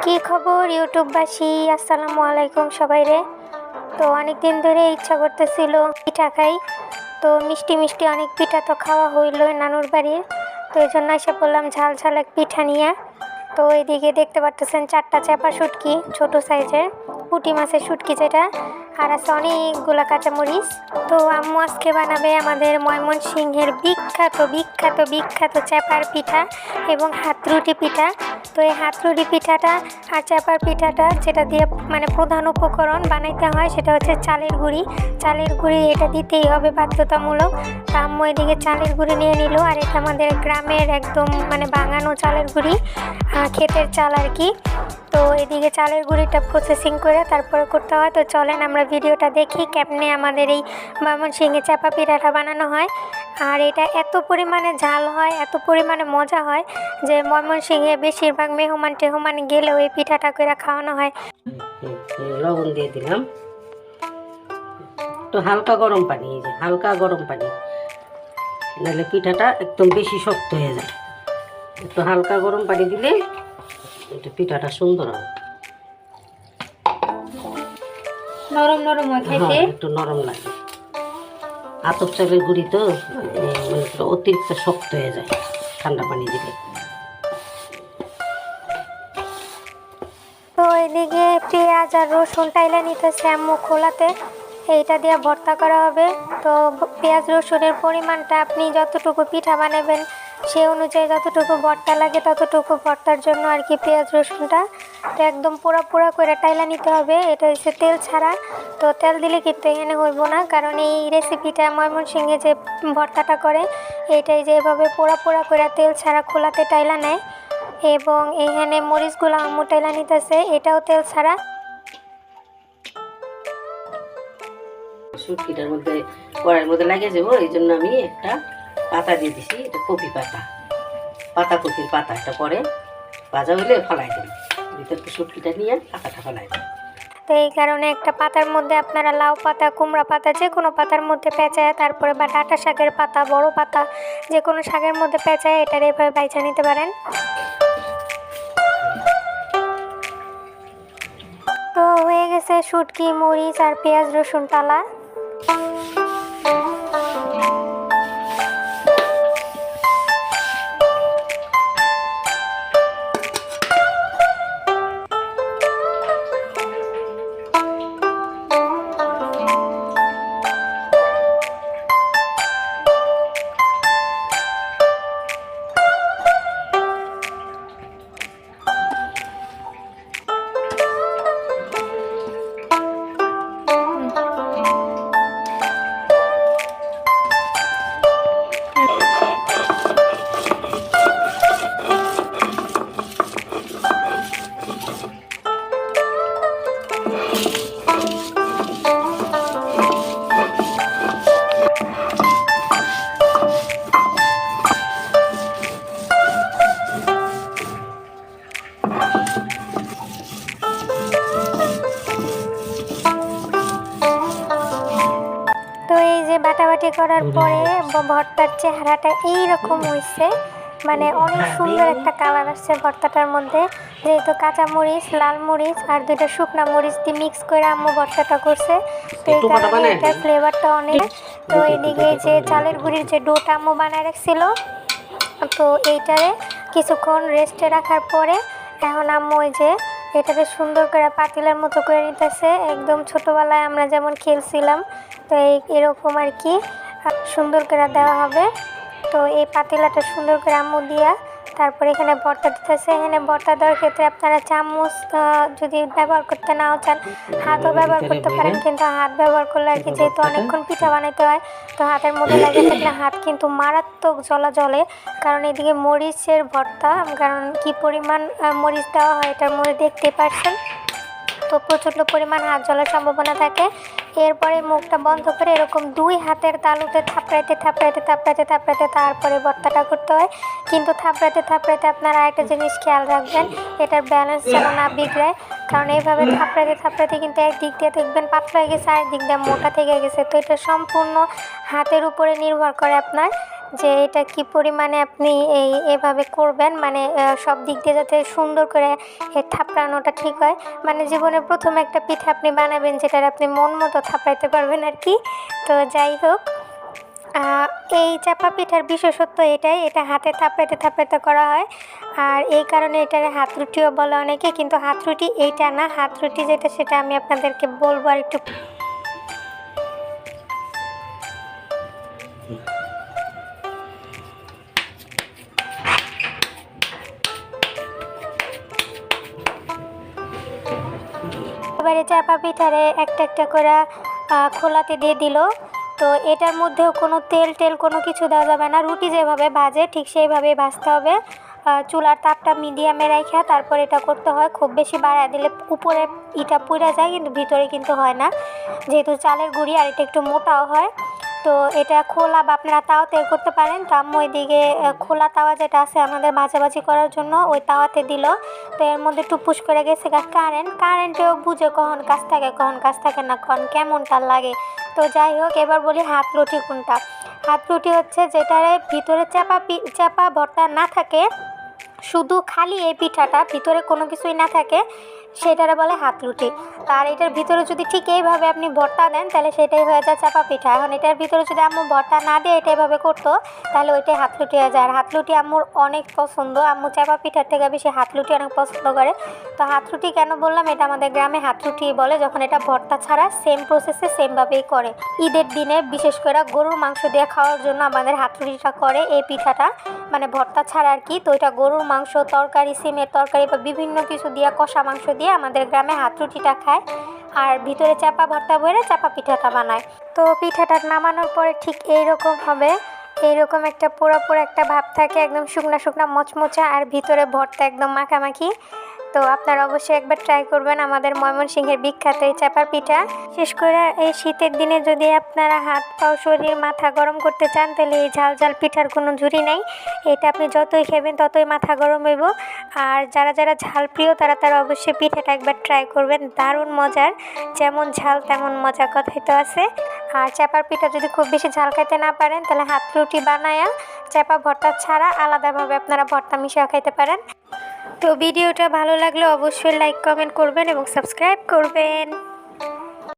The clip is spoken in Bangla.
কি খবর ইউটিউববাসী, আসসালামু আলাইকুম সবাই রে। তো অনেক দিন ধরে ইচ্ছা করতেছিল পিঠা খাই। তো মিষ্টি মিষ্টি অনেক পিঠা তো খাওয়া হইলো নানুর বাড়ির। তো এই জন্য এসে বললাম ঝাল ঝাল এক পিঠা নিয়ে। তো এইদিকে দেখতে পারতেছেন 4টা চেপা শুটকি, ছোট সাইজের পুঁটি মাছের শুটকি যেটা, আর আছে অনেকগুলা কাঁচামরিচ। তো আম্মু আজকে বানাবে আমাদের ময়মনসিংহের বিখ্যাত বিখ্যাত বিখ্যাত চেপার পিঠা এবং হাতরুটি পিঠা। তো এই হাতরুটি পিঠাটা আর চেপার পিঠাটা যেটা দিয়ে মানে প্রধান উপকরণ বানাইতে হয় সেটা হচ্ছে চালের গুঁড়ি। চালের গুঁড়ি এটা দিতেই হবে বাধ্যতামূলক। তো আম্মু এদিকে চালের গুঁড়ি নিয়ে নিল, আর এটা আমাদের গ্রামের একদম মানে ভাঙানো চালের গুঁড়ি, ক্ষেতের চাল আর কি। তো এদিকে চালের গুঁড়িটা প্রসেসিং করে তারপরে করতে হয়। তো চলেন আমরা ভিডিওটা দেখি কেমনে আমাদের এই ময়মনসিংহে চাপা পিঠাটা বানানো হয়। আর এটা এত পরিমাণে ঝাল হয়, এত পরিমাণে মজা হয় যে ময়মনসিংহে বেশিরভাগ মেহমান টেহমান গেলেও এই পিঠাটা করে খাওয়ানো হয়। লবণ দিয়ে দিলাম, একটু হালকা গরম পানি, এই যে হালকা গরম পানি, নাহলে পিঠাটা একদম বেশি শক্ত হয়ে যায়। একটু হালকা গরম পানি দিলে একটু পিঠাটা সুন্দর হয়, নরম নরম হয় খাইতে, একটু নরম লাগে। আতপ চালের গুঁড়ি তো মানে অতিরিক্ত শক্ত হয়ে যায় ঠান্ডা পানি দিলে। তো এদিকে পেঁয়াজ আর রসুন টাইলা নিতেছে আম্মু খোলাতে, এইটা দিয়ে ভর্তা করা হবে। তো পেঁয়াজ রসুনের পরিমাণটা আপনি যতটুকু পিঠা বানাবেন সেই অনুযায়ী যতটুকু ভর্তা লাগে ততটুকু ভর্তার জন্য আর কি পেঁয়াজ রসুনটা তো একদম পোড়া পোড়া করে টাইলা নিতে হবে। এটা হচ্ছে তেল ছাড়া। তো তেল দিলে কিন্তু এখানে হইব না, কারণ এই রেসিপিটা ময়মনসিংহে যে ভর্তাটা করে এইটাই যে এভাবে পোড়া পোড়া করে তেল ছাড়া খোলাতে টাইলা নেয়। এবং এইখানে মরিচগুলো আম্মু টাইলা নিতেছে, এটাও তেল ছাড়া। শুটকিটার মধ্যে কড়াইয়ের মধ্যে লাগিয়ে যাবো, এই জন্য আমি একটা পাতা দিয়ে দিছি, এটা কপি পাতা, পাতা কপির পাতা। এটা পরে ভাজা হইলে ফেলাই দেব, ভিতর শুটকিটা নিয়ে পাতাটা ফেলাই দেব। তো এই কারণে একটা পাতার মধ্যে আপনারা লাউ পাতা, কুমড়া পাতা, যে কোনো পাতার মধ্যে পেঁচায়, তারপরে বা ডাঁটা শাকের পাতা, বড় পাতা, যে কোনো শাকের মধ্যে পেঁচায় এটার এভাবে বাইচা নিতে পারেন। তো হয়ে গেছে শুটকি, মরিচ আর পেঁয়াজ রসুন টালা। বাটাবাটি করার পরে ভর্তার চেহারাটা এইরকম হয়েছে, মানে অনেক সুন্দর একটা কালার আসছে ভর্তাটার মধ্যে। যেহেতু কাঁচামরিচ, লাল মরিচ আর 2টা শুকনা মরিচ দিয়ে মিক্স করে আম্মু ভর্তাটা করছে, তো এই কারণে এটার ফ্লেভারটা অনেক। তো এদিকে যে চালের গুঁড়ির যে ডোটা আম্মু বানায় রাখছিল, তো এইটারে কিছুক্ষণ রেস্টে রাখার পরে এখন আম্মু ওই যে এটাকে সুন্দর করে পাতিলের মতো করে নিতেছে, একদম ছোটোবেলায় আমরা যেমন খেলছিলাম তো এরকম আর কি সুন্দর করে দেওয়া হবে। তো এই পাতিলাটা সুন্দর করে আম্মু দিয়া তারপরে এখানে ভর্তা দিতেছে। এখানে ভর্তা দেওয়ার ক্ষেত্রে আপনারা চামচ যদি ব্যবহার করতে নাও চান হাতও ব্যবহার করতে পারেন, কিন্তু হাত ব্যবহার করলে আর কি যেহেতু অনেকক্ষণ পিঠা বানাইতে হয় তো হাতের মধ্যে লাগে থাকলে হাত কিন্তু মারাত্মক জ্বলে, কারণ এদিকে মরিচের ভর্তা, কারণ কি পরিমাণ মরিচ দেওয়া হয় এটার মধ্যে দেখতে পাচ্ছেন। তো প্রচণ্ড পরিমাণ হাত জ্বলার সম্ভাবনা থাকে। এরপরে মুখটা বন্ধ করে এরকম 2 হাতের তালুতে থাপড়াইতে থাপড়াইতে থাপড়াইতে থাপড়াইতে তারপরে ভর্তাটা করতে হয়। কিন্তু থাপড়াইতে থাপড়াইতে আপনারা একটা জিনিস খেয়াল রাখবেন, এটার ব্যালেন্স যেন না বিগড়ায়, কারণ এইভাবে থাপড়াইতে থাপড়াইতে কিন্তু একদিক দিয়ে দেখবেন পাতলা হয়ে গেছে, আরেক দিক দিয়ে মোটা থেকে গেছে। তো এটা সম্পূর্ণ হাতের উপরে নির্ভর করে আপনার। যে এটা কি পরিমাণে আপনি এভাবে করবেন, মানে সব দিক দিয়ে যাতে সুন্দর করে থাপড়ানোটা ঠিক হয়। মানে জীবনে প্রথম একটা পিঠা আপনি বানাবেন যেটার আপনি মন মতো থাপড়াইতে পারবেন আর কি। তো যাই হোক, এই চাপা পিঠার বিশেষত্ব এটাই, এটা হাতে থাপড়াইতে থাপড়াইতে করা হয়। আর এই কারণে এটার হাত রুটিও বলে অনেকে, কিন্তু হাত রুটি এইটা না, হাত রুটি যেটা সেটা আমি আপনাদেরকে বলবো আর একটু। এবারে চাপা পিঠারে একটা একটা করে খোলাতে দিয়ে দিল। তো এটার মধ্যেও কোনো তেল টেল কোনো কিছু দেওয়া যাবে না, রুটি যেভাবে ভাজে ঠিক সেইভাবেই ভাজতে হবে। চুলার তাপটা মিডিয়ামে রাখা তারপর এটা করতে হয়। খুব বেশি বাড়ায় দিলে উপরে ইটা পুড়ে যায়, কিন্তু ভিতরে কিন্তু হয় না, যেহেতু চালের গুঁড়ি আর এটা একটু মোটাও হয়। তো এটা খোলা বা আপনারা তাওয়াতে করতে পারেন। তো আম্মু ওইদিকে খোলা তাওয়া যেটা আছে আমাদের ভাজাভাজি করার জন্য ওই তাওয়াতে দিল। তো এর মধ্যে টুপুস করে গেছে কারেন্টেও বুঝে কখন কাজ থাকে কখন কাজ থাকে না, কখন কেমন তার লাগে। তো যাই হোক, এবার বলি হাত রুটি কোনটা। হাত রুটি হচ্ছে যেটার ভিতরে চাপা ভর্তা না থাকে, শুধু খালি এই পিঠাটা ভিতরে কোনো কিছুই না থাকে, সেটারে বলে হাত রুটি। আর এটার ভিতরে যদি ঠিক এইভাবে আপনি ভর্তা দেন তাহলে সেটাই হয়ে যায় চাপা পিঠা। এখন এটার ভিতরে যদি আম্মু ভর্তা না দিয়ে এটা এভাবে করতো তাহলে ওইটাই হাত রুটি হয়ে যায়। আর হাত রুটি আম্মুর অনেক পছন্দ, আম্মু চাপা পিঠার থেকে বেশি হাত রুটি অনেক পছন্দ করে। তো হাত রুটি কেন বললাম, এটা আমাদের গ্রামে হাত রুটি বলে যখন এটা ভর্তা ছাড়া সেম প্রসেসে সেমভাবেই করে। ঈদের দিনে বিশেষ করে গরুর মাংস দিয়ে খাওয়ার জন্য আমাদের হাত রুটিটা করে, এই পিঠাটা মানে ভর্তা ছাড়া আর কি। তো এটা গরুর মাংস, তরকারি, সিমের তরকারি বা বিভিন্ন কিছু দিয়ে, কষা মাংস দিয়ে আমাদের গ্রামে হাত রুটিটা খায়। আর ভিতরে চাপা ভর্তা বইরে চাপা পিঠাটা বানায়। তো পিঠাটা নামানোর পরে ঠিক এইরকম হবে, এইরকম একটা পোড়া পোড়া একটা ভাব থাকে, একদম শুকনা শুকনা মচমচা, আর ভিতরে ভর্তা একদম মাখামাখি। তো আপনারা অবশ্যই একবার ট্রাই করবেন আমাদের ময়মনসিংহের বিখ্যাত এই চাপা পিঠা। বিশেষ করে এই শীতের দিনে যদি আপনারা হাত পাও শরীর মাথা গরম করতে চান তাহলে এই ঝাল ঝাল পিঠার কোনো ঝুরি নেই। এটা আপনি যতই খাবেন ততই মাথা গরম হইব। আর যারা যারা ঝাল প্রিয় তারা অবশ্যই পিঠাটা একবার ট্রাই করবেন, দারুণ মজার, যেমন ঝাল তেমন মজা, কথাই তো আছে। আর চাপার পিঠা যদি খুব বেশি ঝাল খাইতে না পারেন তাহলে হাত রুটি বানায়া চাপা ভর্তা ছাড়া আলাদাভাবে আপনারা ভর্তা মিশিয়ে খাইতে পারেন। তো ভিডিওটা ভালো লাগলে অবশ্যই লাইক কমেন্ট করবেন এবং সাবস্ক্রাইব করবেন।